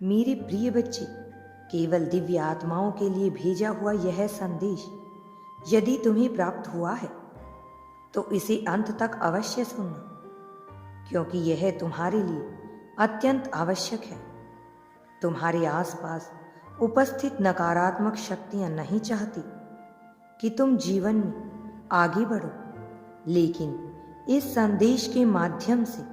मेरे प्रिय बच्चे, केवल दिव्य आत्माओं के लिए भेजा हुआ यह संदेश यदि तुम्हें प्राप्त हुआ है तो इसे अंत तक अवश्य सुनना, क्योंकि यह तुम्हारे लिए अत्यंत आवश्यक है। तुम्हारे आसपास उपस्थित नकारात्मक शक्तियां नहीं चाहती कि तुम जीवन में आगे बढ़ो, लेकिन इस संदेश के माध्यम से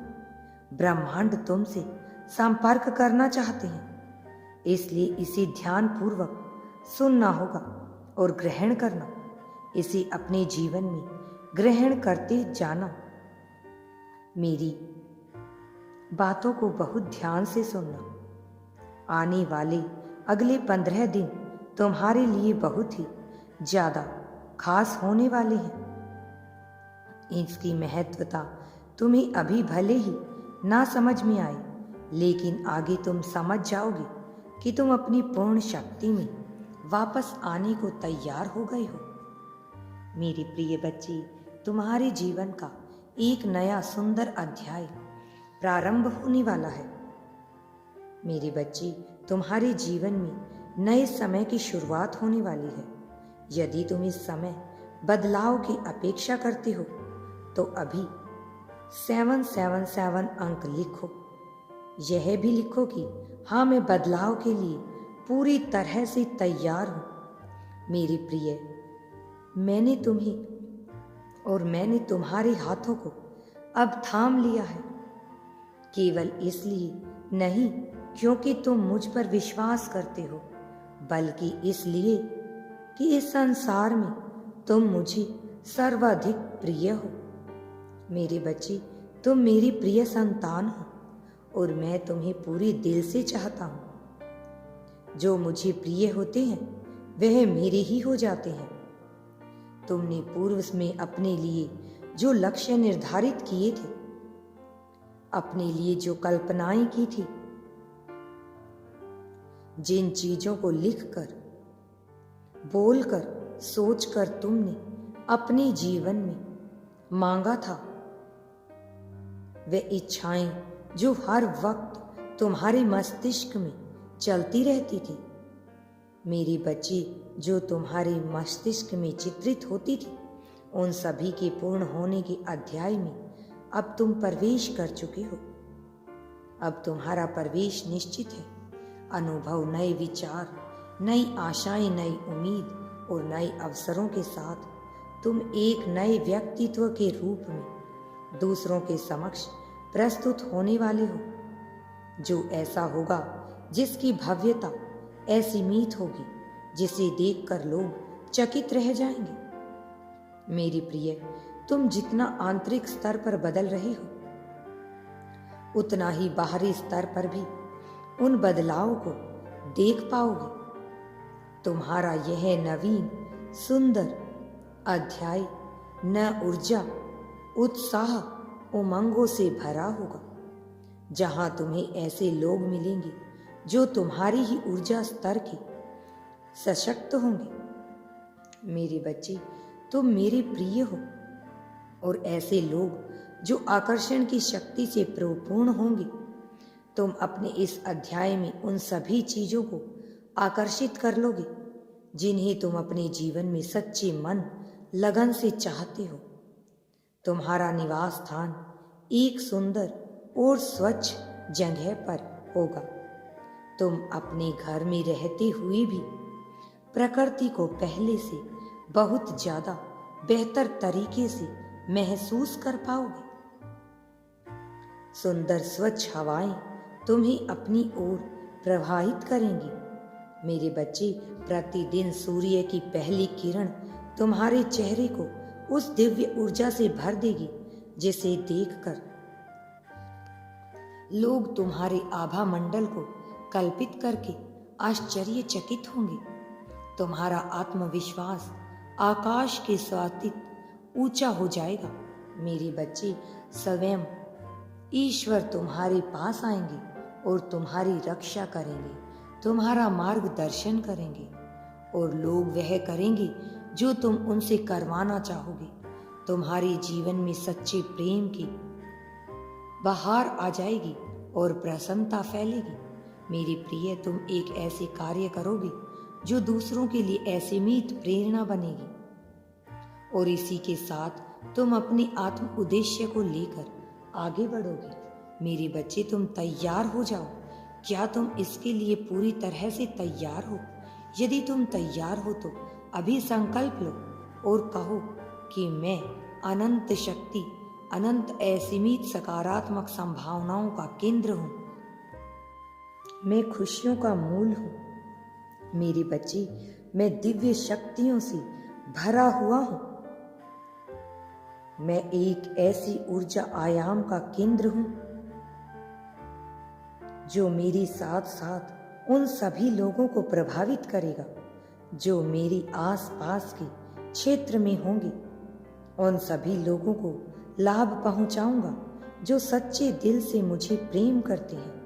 ब्रह्मांड तुमसे संपर्क करना चाहते हैं। इसलिए इसे ध्यानपूर्वक सुनना होगा और ग्रहण करना, इसे अपने जीवन में ग्रहण करते जाना। मेरी बातों को बहुत ध्यान से सुनना। आने वाले अगले 15 दिन तुम्हारे लिए बहुत ही ज्यादा खास होने वाले हैं। इसकी महत्वता तुम्हें अभी भले ही ना समझ में आए, लेकिन आगे तुम समझ जाओगे कि तुम अपनी पूर्ण शक्ति में वापस आने को तैयार हो गए हो। मेरे प्रिय बच्चे, तुम्हारे जीवन का एक नया सुंदर अध्याय प्रारंभ होने वाला है। मेरे बच्चे, तुम्हारे जीवन में नए समय की शुरुआत होने वाली है। यदि तुम इस समय बदलाव की अपेक्षा करते हो तो अभी 777 अंक लिखो। यह भी लिखो कि हाँ, मैं बदलाव के लिए पूरी तरह से तैयार हूं। मेरे प्रिय, मैंने तुम्हें और मैंने तुम्हारे हाथों को अब थाम लिया है, केवल इसलिए नहीं क्योंकि तुम मुझ पर विश्वास करते हो, बल्कि इसलिए कि इस संसार में तुम मुझे सर्वाधिक प्रिय हो। मेरे बच्चे, तुम मेरी प्रिय संतान हो और मैं तुम्हें पूरे दिल से चाहता हूं। जो मुझे प्रिय होते हैं वह मेरे ही हो जाते हैं। तुमने पूर्व में अपने लिए जो लक्ष्य निर्धारित किए थे, अपने लिए जो कल्पनाएं की थी, जिन चीजों को लिखकर, बोलकर, सोचकर तुमने अपने जीवन में मांगा था, वे इच्छाएं जो हर वक्त तुम्हारे मस्तिष्क में चलती रहती थी, मेरे बच्चे, जो तुम्हारे मस्तिष्क में चित्रित होती थी, उन सभी के पूर्ण होने के अध्याय में अब तुम प्रवेश कर चुके हो। अब तुम्हारा प्रवेश निश्चित है। अनुभव, नए विचार, नई आशाएं, नई उम्मीद और नए अवसरों के साथ तुम एक नए व्यक्तित्व के रूप में दूसरों के समक्ष प्रस्तुत होने वाले हो, जो ऐसा होगा जिसकी भव्यता असीमित होगी, जिसे देखकर लोग चकित रह जाएंगे। मेरी प्रिय, तुम जितना आंतरिक स्तर पर बदल रहे हो, उतना ही बाहरी स्तर पर भी उन बदलावों को देख पाओगे। तुम्हारा यह नवीन सुंदर अध्याय न ऊर्जा, उत्साह, उमंगों से भरा होगा, जहां तुम्हें ऐसे लोग मिलेंगे जो तुम्हारी ही ऊर्जा स्तर के सशक्त होंगे। मेरे बच्चे, तुम मेरे प्रिय हो और ऐसे लोग जो आकर्षण की शक्ति से परिपूर्ण होंगे। तुम अपने इस अध्याय में उन सभी चीजों को आकर्षित कर लोगे जिन्हें तुम अपने जीवन में सच्चे मन, लगन से चाहते हो। तुम्हारा निवास स्थान एक सुंदर और स्वच्छ जगह पर होगा। तुम अपने घर में रहते हुए भी प्रकृति को पहले से बहुत ज्यादा बेहतर तरीके से महसूस कर पाओगे। सुंदर स्वच्छ हवाएं तुम्हें अपनी ओर प्रवाहित करेंगी। मेरे बच्चे, प्रतिदिन सूर्य की पहली किरण तुम्हारे चेहरे को उस दिव्य ऊर्जा से भर देगी जिसे देखकर लोग तुम्हारे आभा मंडल को कल्पित करके आश्चर्यचकित होंगे। तुम्हारा आत्मविश्वास आकाश के स्वातीत ऊंचा हो जाएगा। मेरे बच्चे, स्वयं ईश्वर तुम्हारे पास आएंगे और तुम्हारी रक्षा करेंगे, तुम्हारा मार्गदर्शन करेंगे, और लोग वह करेंगे जो तुम उनसे करवाना चाहोगे। तुम्हारे जीवन में सच्चे प्रेम की बहार आ जाएगी और प्रसन्नता फैलेगी। मेरी प्रिय, तुम एक ऐसे कार्य करोगे जो दूसरों के लिए असीमित प्रेरणा बनेगी, और इसी के साथ तुम अपने आत्म उद्देश्य को लेकर आगे बढ़ोगे। मेरे बच्चे, तुम तैयार हो जाओ। क्या तुम इसके लिए पूरी तरह से तैयार हो? यदि तुम तैयार हो तो अभी संकल्प लो और कहो कि मैं अनंत शक्ति, अनंत असीमित सकारात्मक संभावनाओं का केंद्र हूँ। मैं खुशियों का मूल हूँ। मेरे बच्चे, मैं दिव्य शक्तियों से भरा हुआ हूँ। मैं एक ऐसी ऊर्जा आयाम का केंद्र हूँ जो मेरे साथ साथ उन सभी लोगों को प्रभावित करेगा जो मेरे आसपास के क्षेत्र में होंगे। उन सभी लोगों को लाभ पहुंचाऊंगा जो सच्चे दिल से मुझे प्रेम करते हैं।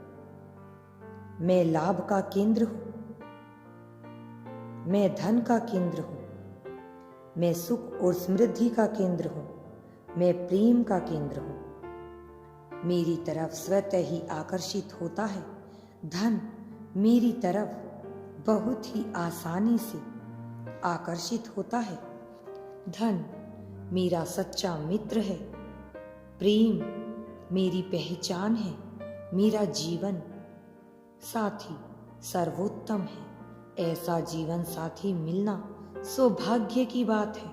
मैं लाभ का केंद्र हूं। मैं धन का केंद्र हूं। मैं सुख और समृद्धि का केंद्र हूं। मैं प्रेम का केंद्र हूं। मेरी तरफ स्वतः ही आकर्षित होता है। धन मेरी तरफ बहुत ही आसानी से आकर्षित होता है। धन मेरा सच्चा मित्र है। प्रेम मेरी पहचान है। मेरा जीवन साथी सर्वोत्तम है। ऐसा जीवन साथी मिलना सौभाग्य की बात है।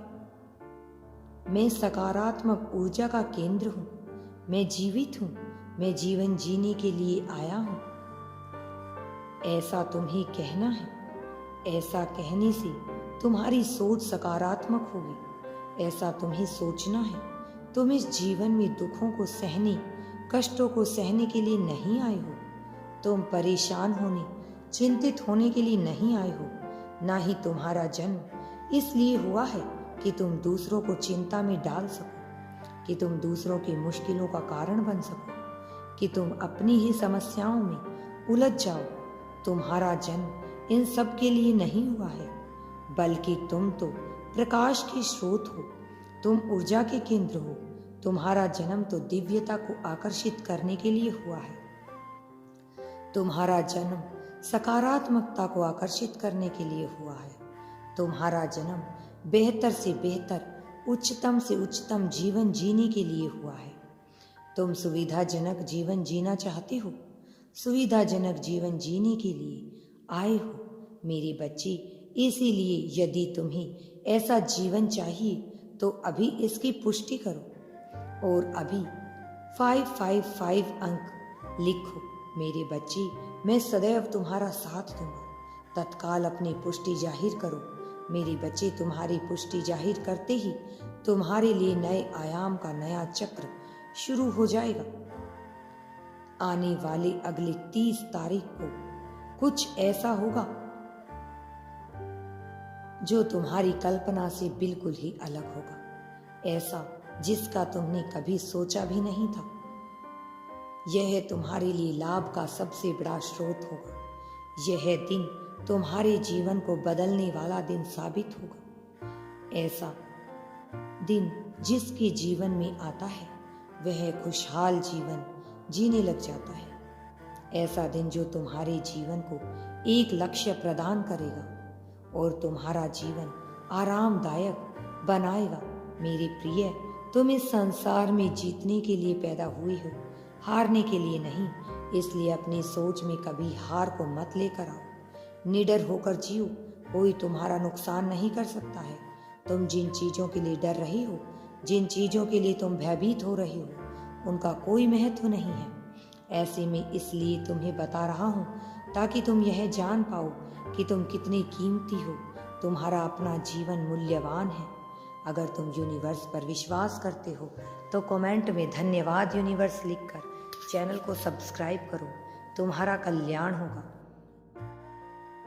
मैं सकारात्मक ऊर्जा का केंद्र हूँ। मैं जीवित हूँ। मैं जीवन जीने के लिए आया हूँ। ऐसा तुम्हें कहना है। ऐसा कहने से तुम्हारी सोच सकारात्मक होगी। ऐसा तुम्हें सोचना है। तुम इस जीवन में दुखों को सहने, कष्टों को सहने के लिए नहीं आए हो। तुम परेशान होने, चिंतित होने के लिए नहीं आए हो। ना ही तुम्हारा जन्म इसलिए हुआ है कि तुम दूसरों को चिंता में डाल सको, कि तुम दूसरों की मुश्किलों का कारण बन सको, कि तुम अपनी ही समस्याओं में उलझ जाओ। तुम्हारा जन्म इन सब के लिए नहीं हुआ है, बल्कि तुम तो प्रकाश के स्रोत हो। तुम ऊर्जा के केंद्र हो। तुम्हारा जन्म तो दिव्यता को आकर्षित करने के लिए हुआ है। तुम्हारा जन्म सकारात्मकता को आकर्षित करने के लिए हुआ है। तुम्हारा जन्म बेहतर से बेहतर, उच्चतम से उच्चतम जीवन जीने के लिए हुआ है। तुम सुविधाजनक जीवन जीना चाहते हो। सुविधाजनक जीवन जीने के लिए आए हो मेरे बच्चे। इसीलिए यदि तुम्हें ऐसा जीवन चाहिए तो अभी इसकी पुष्टि करो और अभी 555 अंक लिखो। मेरे बच्चे, मैं सदैव तुम्हारा साथ दूंगा। तत्काल अपनी पुष्टि जाहिर करो। मेरे बच्चे, तुम्हारी पुष्टि जाहिर करते ही तुम्हारे लिए नए आयाम का नया चक्र शुरू हो जाएगा। आने वाले अगले 30 तारीख को कुछ ऐसा होगा जो तुम्हारी कल्पना से बिल्कुल ही अलग होगा। ऐसा जिसका तुमने कभी सोचा भी नहीं था। यह तुम्हारे लिए लाभ का सबसे बड़ा स्रोत होगा। यह दिन तुम्हारे जीवन को बदलने वाला दिन साबित होगा। ऐसा दिन जिसके जीवन में आता है वह खुशहाल जीवन जीने लग जाता है। ऐसा दिन जो तुम्हारे जीवन को एक लक्ष्य प्रदान करेगा और तुम्हारा जीवन आरामदायक बनाएगा। मेरे प्रिय, तुम इस संसार में जीतने के लिए पैदा हुए हो, हारने के लिए नहीं। इसलिए अपनी सोच में कभी हार को मत लेकर आओ। निडर होकर जियो। कोई तुम्हारा नुकसान नहीं कर सकता है। तुम जिन चीज़ों के लिए डर रहे हो, जिन चीज़ों के लिए तुम भयभीत हो रहे हो, उनका कोई महत्व नहीं है। ऐसे में इसलिए तुम्हें बता रहा हूँ ताकि तुम यह जान पाओ कि तुम कितने कीमती हो। तुम्हारा अपना जीवन मूल्यवान है। अगर तुम यूनिवर्स पर विश्वास करते हो तो कमेंट में धन्यवाद यूनिवर्स लिखकर चैनल को सब्सक्राइब करो। तुम्हारा कल्याण होगा।